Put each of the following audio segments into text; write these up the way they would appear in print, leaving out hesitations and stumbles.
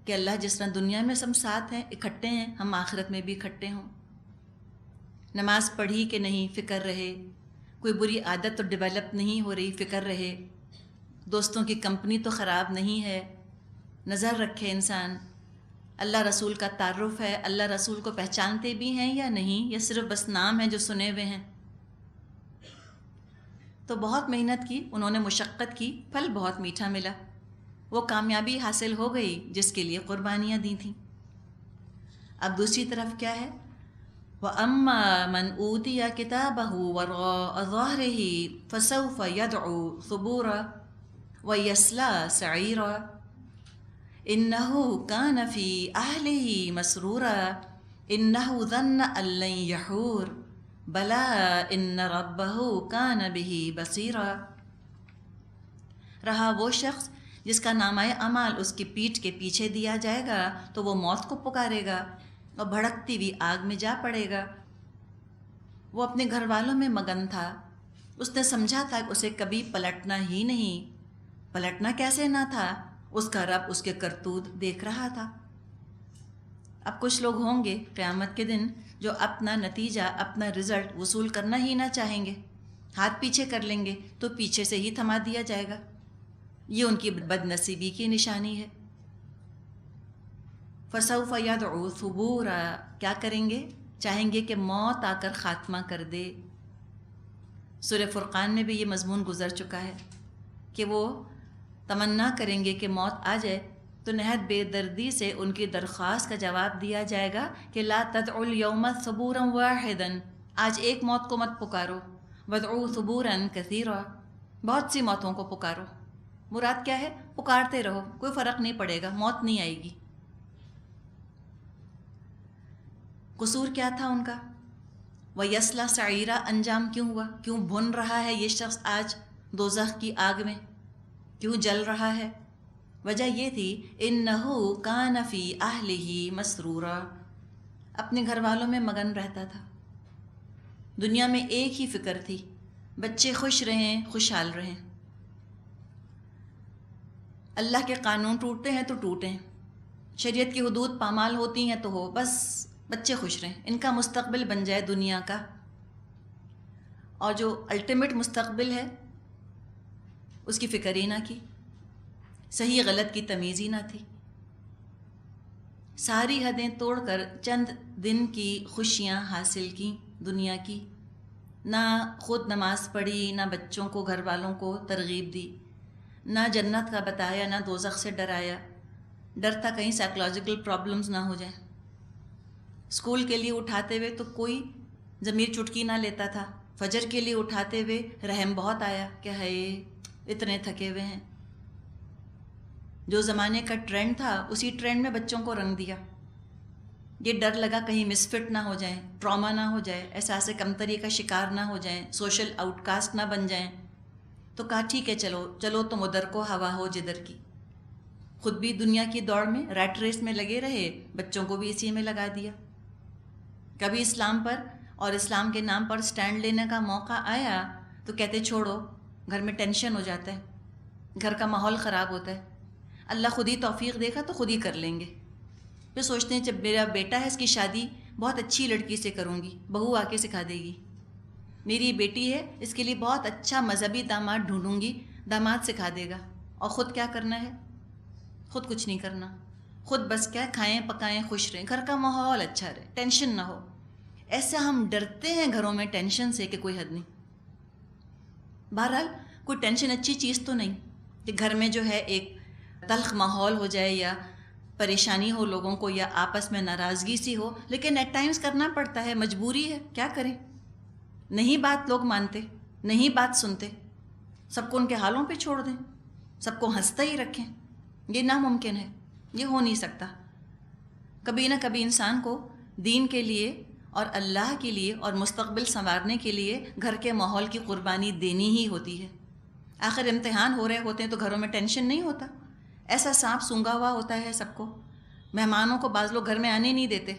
کہ اللہ جس طرح دنیا میں ہم ساتھ ہیں، اکٹھے ہیں، ہم آخرت میں بھی اکٹھے ہوں۔ نماز پڑھی کہ نہیں فکر رہے، کوئی بری عادت تو ڈیولپ نہیں ہو رہی فکر رہے، دوستوں کی کمپنی تو خراب نہیں ہے، نظر رکھے انسان، اللہ رسول کا تعارف ہے، اللہ رسول کو پہچانتے بھی ہیں یا نہیں، یا صرف بس نام ہے جو سنے ہوئے ہیں۔ تو بہت محنت کی انہوں نے، مشقت کی، پھل بہت میٹھا ملا، وہ کامیابی حاصل ہو گئی جس کے لیے قربانیاں دی تھیں۔ اب دوسری طرف کیا ہے؟ وَأَمَّا مَنْ أُوتِيَ كِتَابَهُ وَرَاءَ ظَهْرِهِ فَسَوْفَ يَدْعُو ثُبُورًا وَيَصْلَىٰ سَعِيرًا إِنَّهُ كَانَ فِي أَهْلِهِ مَسْرُورًا إِنَّهُ ظَنَّ أَن لَّن يَحُورَ بَلَىٰ إِنَّ رَبَّهُ كَانَ بِهِ بَصِيرًا۔ رہا وہ شخص جس کا نامۂ اعمال اس کی پیٹھ کے پیچھے دیا جائے گا تو وہ موت کو پکارے گا اور بھڑکتی ہوئی آگ میں جا پڑے گا۔ وہ اپنے گھر والوں میں مگن تھا، اس نے سمجھا تھا کہ اسے کبھی پلٹنا ہی نہیں، پلٹنا کیسے نہ تھا، اس کا رب اس کے کرتوت دیکھ رہا تھا۔ اب کچھ لوگ ہوں گے قیامت کے دن جو اپنا نتیجہ، اپنا رزلٹ وصول کرنا ہی نہ چاہیں گے، ہاتھ پیچھے کر لیں گے تو پیچھے سے ہی تھما دیا جائے گا۔ یہ ان کی بد نصیبی کی نشانی ہے۔ فَسَوْفَ يَدْعُو ثُبُورًا، کیا کریں گے؟ چاہیں گے کہ موت آ کر خاتمہ کر دے۔ سورہ فرقان میں بھی یہ مضمون گزر چکا ہے کہ وہ تمنا کریں گے کہ موت آ جائے تو نہایت بے دردی سے ان کی درخواست کا جواب دیا جائے گا کہ لا تدعوا اليوم ثبورا واحدا، آج ایک موت کو مت پکارو، وادعوا ثبورا کثیرا، بہت سی موتوں کو پکارو۔ مراد کیا ہے؟ پکارتے رہو، کوئی فرق نہیں پڑے گا، موت نہیں آئے گی۔ قصور کیا تھا ان کا؟ وَيَصْلَىٰ سَعِيرًا، انجام کیوں ہوا؟ کیوں بھن رہا ہے یہ شخص آج دوزخ کی آگ میں، کیوں جل رہا ہے؟ وجہ یہ تھی إِنَّهُ كَانَ فِي أَهْلِهِ مَسْرُورًا، اپنے گھر والوں میں مگن رہتا تھا، دنیا میں ایک ہی فکر تھی، بچے خوش رہیں، خوشحال رہیں۔ اللہ کے قانون ٹوٹتے ہیں تو ٹوٹیں، شریعت کی حدود پامال ہوتی ہیں تو ہو، بس بچے خوش رہیں، ان کا مستقبل بن جائے دنیا کا، اور جو الٹیمیٹ مستقبل ہے اس کی فکر ہی نہ کی، صحیح غلط کی تمیز ہی نہ تھی، ساری حدیں توڑ کر چند دن کی خوشیاں حاصل کی دنیا کی، نہ خود نماز پڑھی، نہ بچوں کو گھر والوں کو ترغیب دی، نہ جنت کا بتایا، نہ دوزخ سے ڈرایا، ڈر تھا کہیں سائیکولوجیکل پرابلمز نہ ہو جائیں۔ اسکول کے لیے اٹھاتے ہوئے تو کوئی ضمیر چٹکی نہ لیتا تھا، فجر کے لیے اٹھاتے ہوئے رحم بہت آیا کہ ہائے اتنے تھکے ہوئے ہیں۔ جو زمانے کا ٹرینڈ تھا اسی ٹرینڈ میں بچوں کو رنگ دیا، یہ ڈر لگا کہیں مس فٹ نہ ہو جائیں، ٹراما نہ ہو جائے، احساس کمتری کا شکار نہ ہو جائیں، سوشل آؤٹ کاسٹ نہ بن جائیں، تو کہا ٹھیک ہے چلو چلو تم ادھر کو ہوا ہو جدھر کی، خود بھی دنیا کی دوڑ میں ریٹ ریس میں لگے رہے، بچوں کو بھی اسی میں لگا دیا۔ کبھی اسلام پر اور اسلام کے نام پر سٹینڈ لینے کا موقع آیا تو کہتے چھوڑو، گھر میں ٹینشن ہو جاتا ہے، گھر کا ماحول خراب ہوتا ہے، اللہ خود ہی توفیق دے گا تو خود ہی کر لیں گے۔ پھر سوچتے ہیں جب میرا بیٹا ہے اس کی شادی بہت اچھی لڑکی سے کروں گی، بہو آ کے سکھا دے گی، میری بیٹی ہے اس کے لیے بہت اچھا مذہبی داماد ڈھونڈوں گی، داماد سکھا دے گا، اور خود کیا کرنا ہے؟ خود کچھ نہیں کرنا، خود بس کیا کھائیں پکائیں خوش رہیں، گھر کا ماحول اچھا رہے، ٹینشن نہ ہو۔ ایسا ہم ڈرتے ہیں گھروں میں ٹینشن سے کہ کوئی حد نہیں۔ بہرحال کوئی ٹینشن اچھی چیز تو نہیں کہ گھر میں جو ہے ایک تلخ ماحول ہو جائے یا پریشانی ہو لوگوں کو یا آپس میں ناراضگی سی ہو، لیکن ایٹ ٹائمز کرنا پڑتا ہے، مجبوری ہے، کیا کریں؟ نہیں بات لوگ مانتے، نہیں بات سنتے، سب کو ان کے حالوں پہ چھوڑ دیں، سب کو ہنستا ہی رکھیں، یہ ناممکن ہے، یہ ہو نہیں سکتا۔ کبھی نہ کبھی انسان کو دین کے لیے اور اللہ کے لیے اور مستقبل سنوارنے کے لیے گھر کے ماحول کی قربانی دینی ہی ہوتی ہے۔ آخر امتحان ہو رہے ہوتے ہیں تو گھروں میں ٹینشن نہیں ہوتا، ایسا سانپ سونگا ہوا ہوتا ہے سب کو، مہمانوں کو بعض لوگ گھر میں آنے نہیں دیتے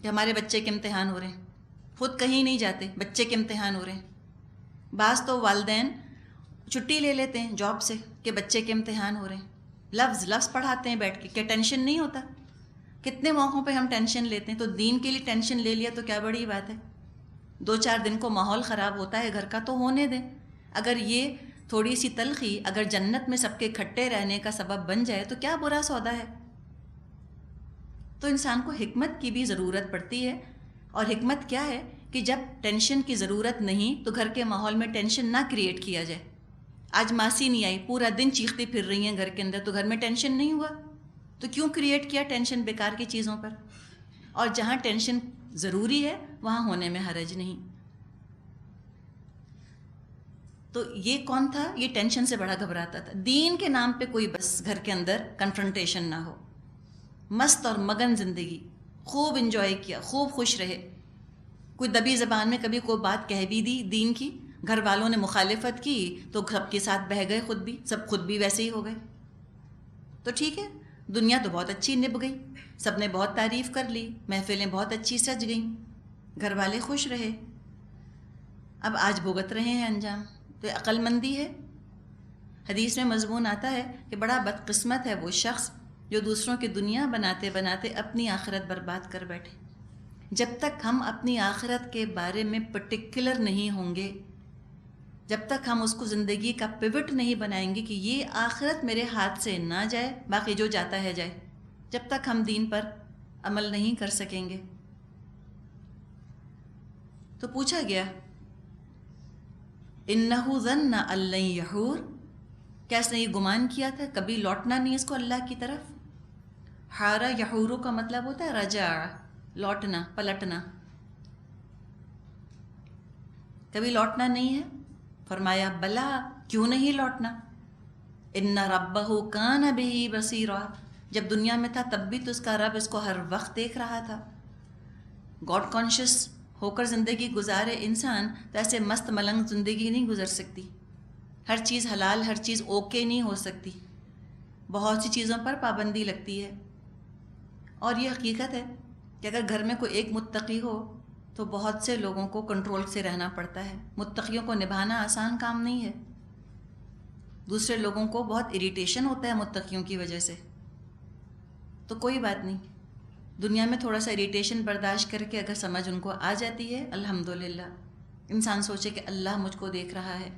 کہ ہمارے بچے کے امتحان ہو رہے ہیں، خود کہیں نہیں جاتے، بچے کے امتحان ہو رہے ہیں۔ بعض تو والدین چھٹی لے لیتے ہیں جاب سے کہ بچے کے امتحان ہو رہے ہیں، لفظ پڑھاتے ہیں بیٹھ کے، کیا ٹینشن نہیں ہوتا؟ کتنے موقعوں پہ ہم ٹینشن لیتے ہیں، تو دین کے لیے ٹینشن لے لیا تو کیا بڑی بات ہے؟ 2-4 دن کو ماحول خراب ہوتا ہے گھر کا تو ہونے دیں. اگر یہ تھوڑی سی تلخی اگر جنت میں سب کے اکٹھے رہنے کا سبب بن جائے تو کیا برا سودا ہے؟ تو انسان کو حکمت کی بھی ضرورت پڑتی ہے. اور حکمت کیا ہے کہ جب ٹینشن کی ضرورت نہیں تو گھر کے ماحول میں ٹینشن نہ کریٹ کیا جائے. آج ماسی نہیں آئی، پورا دن چیختی پھر رہی ہیں گھر کے اندر، تو گھر میں ٹینشن نہیں ہوا، تو کیوں کریٹ کیا ٹینشن بیکار کی چیزوں پر؟ اور جہاں ٹینشن ضروری ہے وہاں ہونے میں حرج نہیں. تو یہ کون تھا؟ یہ ٹینشن سے بڑا گھبراتا تھا. دین کے نام پہ کوئی بس گھر کے اندر کنفرنٹیشن نہ ہو، مست اور مگن زندگی، خوب انجوائے کیا، خوب خوش رہے. کوئی دبی زبان میں کبھی کوئی بات کہہ بھی دی دین کی، گھر والوں نے مخالفت کی تو سب کے ساتھ بہہ گئے، خود بھی ویسے ہی ہو گئے. تو ٹھیک ہے، دنیا تو بہت اچھی نب گئی، سب نے بہت تعریف کر لی، محفلیں بہت اچھی سج گئیں، گھر والے خوش رہے. اب آج بھگت رہے ہیں انجام. تو عقل مندی ہے. حدیث میں مضمون آتا ہے کہ بڑا بدقسمت ہے وہ شخص جو دوسروں کی دنیا بناتے بناتے اپنی آخرت برباد کر بیٹھے. جب تک ہم اپنی آخرت کے بارے میں پرٹیکولر نہیں ہوں گے، جب تک ہم اس کو زندگی کا پیوٹ نہیں بنائیں گے کہ یہ آخرت میرے ہاتھ سے نہ جائے، باقی جو جاتا ہے جائے، جب تک ہم دین پر عمل نہیں کر سکیں گے. تو پوچھا گیا اِنَّهُ ظَنَّ أَن لَّن يَحُورَ، کیا اس نے یہ گمان کیا تھا کبھی لوٹنا نہیں اس کو اللہ کی طرف؟ حارا یحورو کا مطلب ہوتا ہے رجع، لوٹنا، پلٹنا. کبھی لوٹنا نہیں ہے؟ فرمایا بلا، کیوں نہیں لوٹنا؟ ان ربہ کان بہ بصیرا، جب دنیا میں تھا تب بھی تو اس کا رب اس کو ہر وقت دیکھ رہا تھا. گاڈ کانشیس ہو کر زندگی گزارے انسان تو ایسے مست ملنگ زندگی نہیں گزر سکتی. ہر چیز حلال، ہر چیز اوکے نہیں ہو سکتی، بہت سی چیزوں پر پابندی لگتی ہے. اور یہ حقیقت ہے کہ اگر گھر میں کوئی ایک متقی ہو تو بہت سے لوگوں کو کنٹرول سے رہنا پڑتا ہے. متقیوں کو نبھانا آسان کام نہیں ہے. دوسرے لوگوں کو بہت اریٹیشن ہوتا ہے متقیوں کی وجہ سے. تو کوئی بات نہیں، دنیا میں تھوڑا سا اریٹیشن برداشت کر کے اگر سمجھ ان کو آ جاتی ہے الحمدللہ. انسان سوچے کہ اللہ مجھ کو دیکھ رہا ہے.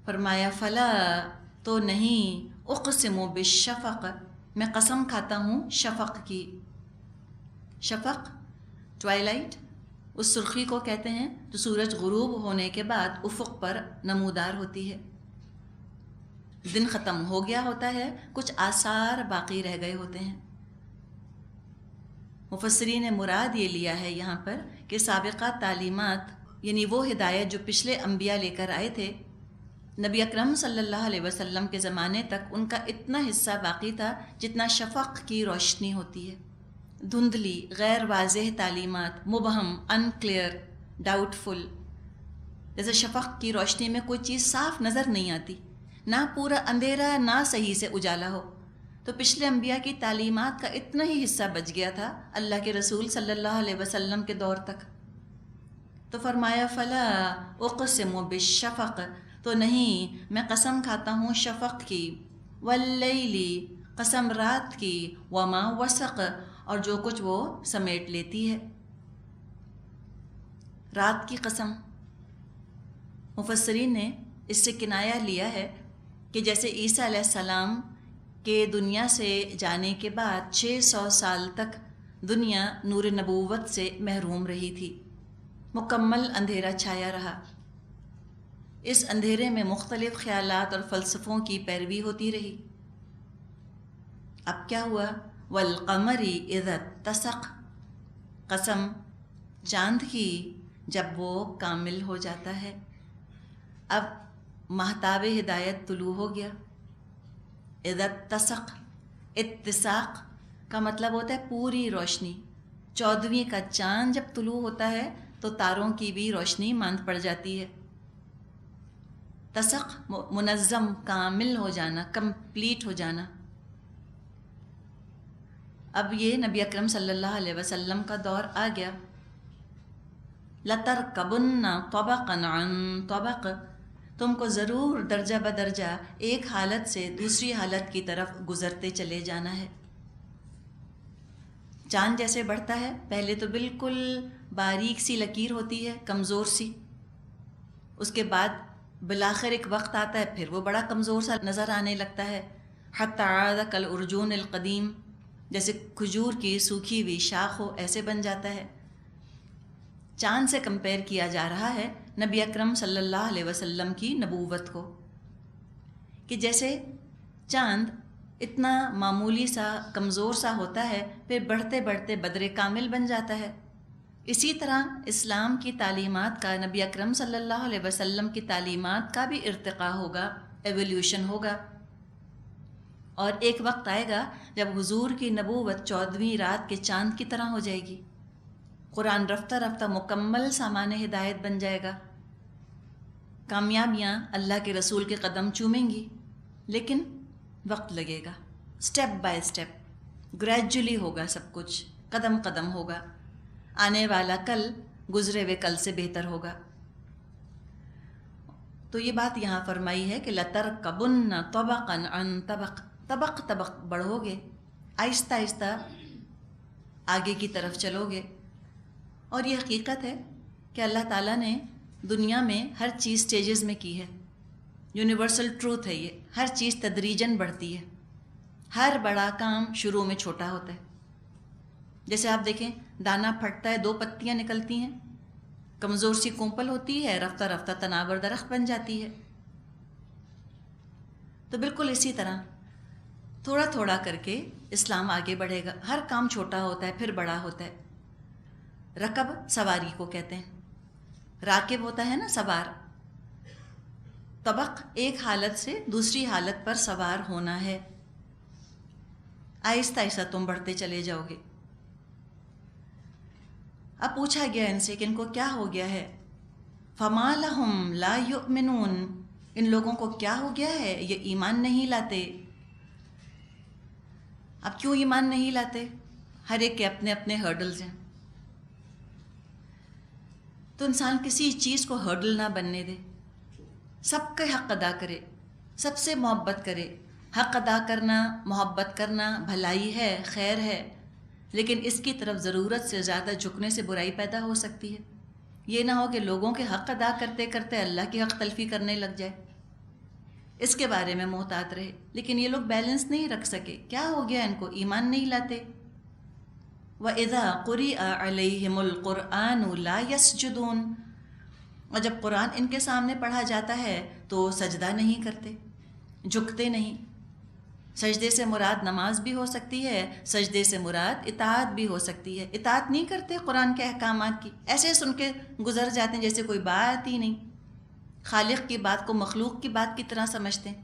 فرمایا فلا، تو نہیں، اقسم بالشفق، میں قسم کھاتا ہوں شفق کی. شفق ٹوائلائٹ، اس سرخی کو کہتے ہیں جو سورج غروب ہونے کے بعد افق پر نمودار ہوتی ہے. دن ختم ہو گیا ہوتا ہے، کچھ آثار باقی رہ گئے ہوتے ہیں. مفسرین نے مراد یہ لیا ہے یہاں پر کہ سابقہ تعلیمات، یعنی وہ ہدایت جو پچھلے انبیاء لے کر آئے تھے، نبی اکرم صلی اللہ علیہ وسلم کے زمانے تک ان کا اتنا حصہ باقی تھا جتنا شفق کی روشنی ہوتی ہے. دھندلی، غیر واضح تعلیمات، مبہم، ان کلیئر، ڈاؤٹ فل. جیسے شفق کی روشنی میں کوئی چیز صاف نظر نہیں آتی، نہ پورا اندھیرا نہ صحیح سے اجالا ہو. تو پچھلے انبیاء کی تعلیمات کا اتنا ہی حصہ بچ گیا تھا اللہ کے رسول صلی اللہ علیہ وسلم کے دور تک. تو فرمایا فلا اقسم بالشفق، تو نہیں، میں قسم کھاتا ہوں شفق کی، واللیل، قسم رات کی، وما وسق، اور جو کچھ وہ سمیٹ لیتی ہے. رات کی قسم، مفسرین نے اس سے کنایہ لیا ہے کہ جیسے عیسیٰ علیہ السلام کے دنیا سے جانے کے بعد 600 سال تک دنیا نور نبوت سے محروم رہی تھی، مکمل اندھیرا چھایا رہا. اس اندھیرے میں مختلف خیالات اور فلسفوں کی پیروی ہوتی رہی. اب کیا ہوا؟ والقمر اذا اتسق، قسم چاند کی جب وہ کامل ہو جاتا ہے. اب مہتاب ہدایت طلوع ہو گیا. اذا اتسق، اتساق کا مطلب ہوتا ہے پوری روشنی. 14ویں کا چاند جب طلوع ہوتا ہے تو تاروں کی بھی روشنی ماند پڑ جاتی ہے. تسق منظم، کامل ہو جانا، کمپلیٹ ہو جانا. اب یہ نبی اکرم صلی اللہ علیہ وسلم کا دور آ گیا. لَتَرْكَبُنَّ طَبَقًا عَن طَبَقٍ، تم کو ضرور درجہ بدرجہ ایک حالت سے دوسری حالت کی طرف گزرتے چلے جانا ہے۔ چاند جیسے بڑھتا ہے، پہلے تو بالکل باریک سی لکیر ہوتی ہے، کمزور سی، اس کے بعد بالآخر ایک وقت آتا ہے پھر وہ بڑا کمزور سا نظر آنے لگتا ہے، حتی عاد کالعرجون القدیم، جیسے کھجور کی سوکھی ہوئی شاخ ہو ایسے بن جاتا ہے۔ چاند سے کمپیئر کیا جا رہا ہے نبی اکرم صلی اللہ علیہ وسلم کی نبوت کو، کہ جیسے چاند اتنا معمولی سا کمزور سا ہوتا ہے پھر بڑھتے بڑھتے بدر کامل بن جاتا ہے، اسی طرح اسلام کی تعلیمات کا، نبی اکرم صلی اللہ علیہ وسلم کی تعلیمات کا بھی ارتقاء ہوگا، ایولیوشن ہوگا، اور ایک وقت آئے گا جب حضور کی نبوت 14ویں رات کے چاند کی طرح ہو جائے گی، قرآن رفتہ رفتہ مکمل سامان ہدایت بن جائے گا، کامیابیاں اللہ کے رسول کے قدم چومیں گی، لیکن وقت لگے گا، سٹیپ بائی سٹیپ، گریجولی ہوگا، سب کچھ قدم قدم ہوگا، آنے والا کل گزرے ہوئے کل سے بہتر ہوگا۔ تو یہ بات یہاں فرمائی ہے کہ لَتَرْكَبُنَّ طَبَقًا عَنْ طَبَقٍ، طبق طبق بڑھو گے، آہستہ آہستہ آگے کی طرف چلو گے۔ اور یہ حقیقت ہے کہ اللہ تعالیٰ نے دنیا میں ہر چیز سٹیجز میں کی ہے، یونیورسل ٹروتھ ہے یہ، ہر چیز تدریجاً بڑھتی ہے، ہر بڑا کام شروع میں چھوٹا ہوتا ہے۔ جیسے آپ دیکھیں دانا پھٹتا ہے، 2 پتیاں نکلتی ہیں، کمزور سی کونپل ہوتی ہے، رفتہ رفتہ تناور درخت بن جاتی ہے۔ تو بالکل اسی طرح تھوڑا تھوڑا کر کے اسلام آگے بڑھے گا، ہر کام چھوٹا ہوتا ہے پھر بڑا ہوتا ہے۔ رکب سواری کو کہتے ہیں، راکب ہوتا ہے نا سوار، طبق ایک حالت سے دوسری حالت پر سوار ہونا ہے، آہستہ آہستہ تم بڑھتے چلے جاؤ گے۔ اب پوچھا گیا ان سے کہ ان کو کیا ہو گیا ہے، فَمَا لَهُمْ لَا يُؤْمِنُونَ، ان لوگوں کو کیا ہو گیا ہے، یہ ایمان نہیں لاتے۔ اب کیوں ایمان نہیں لاتے؟ ہر ایک کے اپنے اپنے ہرڈلز ہیں، تو انسان کسی چیز کو ہرڈل نہ بننے دے، سب کا حق ادا کرے، سب سے محبت کرے۔ حق ادا کرنا، محبت کرنا بھلائی ہے، خیر ہے، لیکن اس کی طرف ضرورت سے زیادہ جھکنے سے برائی پیدا ہو سکتی ہے۔ یہ نہ ہو کہ لوگوں کے حق ادا کرتے کرتے اللہ کی حق تلفی کرنے لگ جائے، اس کے بارے میں محتاط رہے۔ لیکن یہ لوگ بیلنس نہیں رکھ سکے، کیا ہو گیا ان کو، ایمان نہیں لاتے۔ وَإِذَا قُرِئَ عَلَيْهِمُ الْقُرْآنُ لَا يَسْجُدُونَ، اور جب قرآن ان کے سامنے پڑھا جاتا ہے تو سجدہ نہیں کرتے، جھکتے نہیں۔ سجدے سے مراد نماز بھی ہو سکتی ہے، سجدے سے مراد اطاعت بھی ہو سکتی ہے۔ اطاعت نہیں کرتے قرآن کے احکامات کی، ایسے سن کے گزر جاتے ہیں جیسے کوئی بات ہی نہیں، خالق کی بات کو مخلوق کی بات کی طرح سمجھتے ہیں۔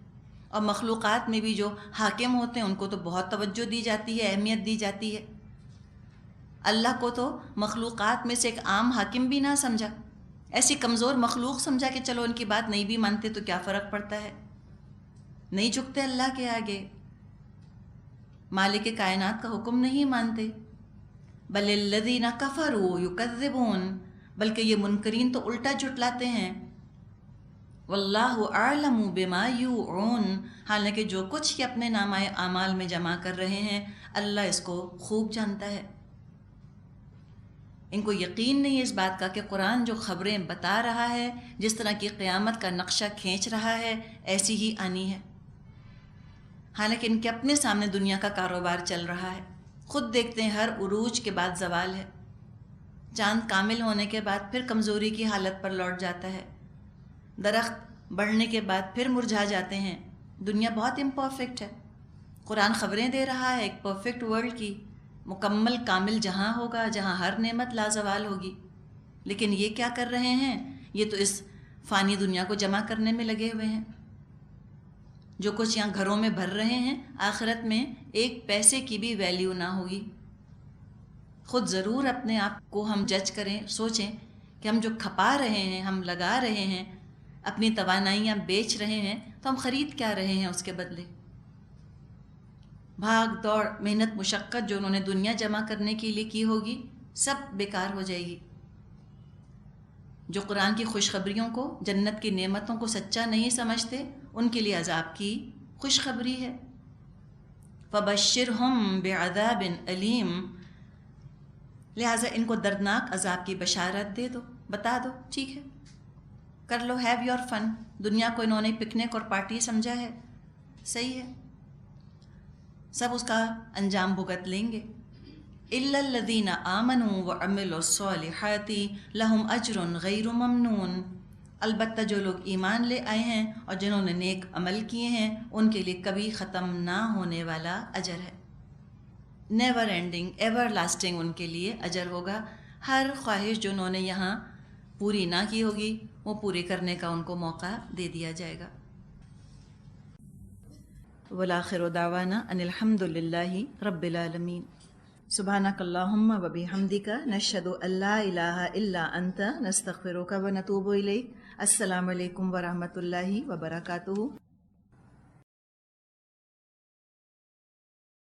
اور مخلوقات میں بھی جو حاکم ہوتے ہیں ان کو تو بہت توجہ دی جاتی ہے، اہمیت دی جاتی ہے۔ اللہ کو تو مخلوقات میں سے ایک عام حاکم بھی نہ سمجھا، ایسی کمزور مخلوق سمجھا کہ چلو ان کی بات نہیں بھی مانتے تو کیا فرق پڑتا ہے، نہیں جھکتے اللہ کے آگے، مالک کائنات کا حکم نہیں مانتے۔ بل الذین کفروا یکذبون، بلکہ یہ منکرین تو الٹا جھٹلاتے ہیں۔ واللہ اعلم بما یوعون، حالانکہ جو کچھ یہ اپنے نامہ اعمال میں جمع کر رہے ہیں اللہ اس کو خوب جانتا ہے۔ ان کو یقین نہیں اس بات کا کہ قرآن جو خبریں بتا رہا ہے، جس طرح کی قیامت کا نقشہ کھینچ رہا ہے، ایسی ہی آنی ہے۔ حالانکہ ان کے اپنے سامنے دنیا کا کاروبار چل رہا ہے، خود دیکھتے ہیں ہر عروج کے بعد زوال ہے، چاند کامل ہونے کے بعد پھر کمزوری کی حالت پر لوٹ جاتا ہے، درخت بڑھنے کے بعد پھر مرجھا جاتے ہیں۔ دنیا بہت امپرفیکٹ ہے، قرآن خبریں دے رہا ہے ایک پرفیکٹ ورلڈ کی، مکمل کامل جہاں ہوگا، جہاں ہر نعمت لازوال ہوگی، لیکن یہ کیا کر رہے ہیں، یہ تو اس فانی دنیا کو جمع کرنے میں لگے ہوئے ہیں۔ جو کچھ یہاں گھروں میں بھر رہے ہیں، آخرت میں ایک پیسے کی بھی ویلیو نہ ہوگی۔ خود ضرور اپنے آپ کو ہم جج کریں، سوچیں کہ ہم جو کھپا رہے ہیں، ہم لگا رہے ہیں، اپنی توانائیاں بیچ رہے ہیں، تو ہم خرید کیا رہے ہیں اس کے بدلے؟ بھاگ دوڑ، محنت مشقت جو انہوں نے دنیا جمع کرنے کے لیے کی ہوگی، سب بیکار ہو جائے گی۔ جو قرآن کی خوشخبریوں کو، جنت کی نعمتوں کو سچا نہیں سمجھتے، ان کے لیے عذاب کی خوشخبری ہے۔ فَبَشِّرْهُم بِعَذَابٍ أَلِيمٍ، لہٰذا ان کو دردناک عذاب کی بشارت دے دو، بتا دو، ٹھیک ہے، کر لو، ہیو یور فن۔ دنیا کو انہوں نے پکنک اور پارٹی سمجھا ہے، صحیح ہے، سب اس کا انجام بھگت لیں گے۔ إِلَّا الَّذِينَ آمَنُوا وَعَمِلُوا الصَّالِحَاتِ لَهُمْ أَجْرٌ غَيْرُ مَمْنُونٍ، البتہ جو لوگ ایمان لے آئے ہیں اور جنہوں نے نیک عمل کیے ہیں، ان کے لیے کبھی ختم نہ ہونے والا اجر ہے، نیور اینڈنگ، ایور لاسٹنگ ان کے لیے اجر ہوگا۔ ہر خواہش جو انہوں نے یہاں پوری نہ کی ہوگی، وہ پوری کرنے کا ان کو موقع دے دیا جائے گا۔ وَالْآخِرُ دَعْوَانَا أَنِ الْحَمْدُ لِلَّهِ رَبِّ الْعَالَمِينَ۔ سبحانک اللہم و بحمدک، نشہد ان لا الہ الا انت، نستغفرک و نتوب الیک۔ السلام علیکم ورحمۃ اللہ وبرکاتہ۔